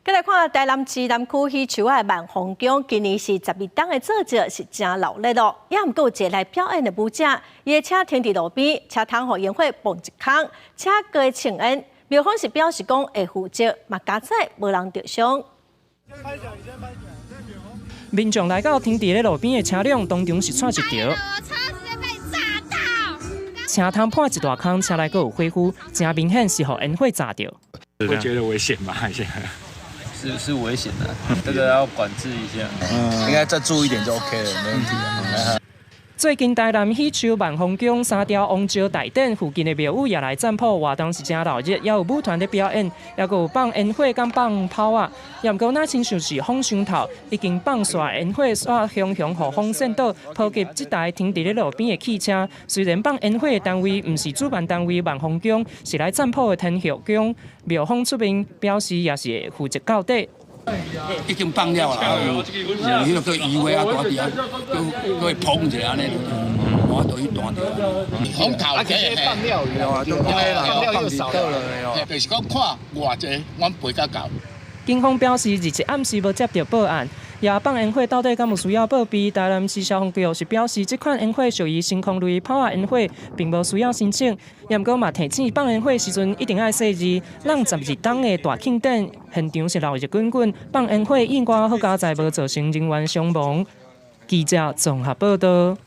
再来看台南市南区戏曲的万红宫，今年是12档的作者是真闹热咯，也毋过一个来表演的舞者，伊的车停伫路边，车窗互烟火蹦一空，车过请恩，庙方是表示讲会负责，嘛加载无人着伤。民众来到停伫咧路边的车辆当中是串一条。 车窗破一大坑，车内阁有火呼，真明显是互烟火炸着。会觉得危险吗？是危险的，这个要管制一下。应该再注意一点就 OK 了，没问题的。最近台南戏曲万丰宫三条王石大殿附近的庙宇也来占卜，活动是真闹热，也有舞团在表演，也有放烟火跟放炮啊。也毋过那亲像是风上头，已经放煞烟火煞熊熊，互风扇倒波及这台停伫咧路边的汽车。虽然放烟火的单位毋是主办单位万丰宫，是来占卜的天后宫，庙方出面表示也是会负责到底。 已经放了啦，有迄个鱼尾啊大啲啊，佢会捧一下安尼，我都去断掉。风头嘅放料有啊，就放料又少了，就是讲看偌济，阮陪甲到。警方表示，日暗时无接到报案。也放烟火到底敢有需要报备？台南市消防局是表示，这款烟火属于星空类炮啊烟火，并无需要申请。也毋过嘛提醒放烟火时阵一定要细致，让12档的大庆典现场是闹热滚滚，放烟火意外好佳在无造成人员伤亡。记者综合报道。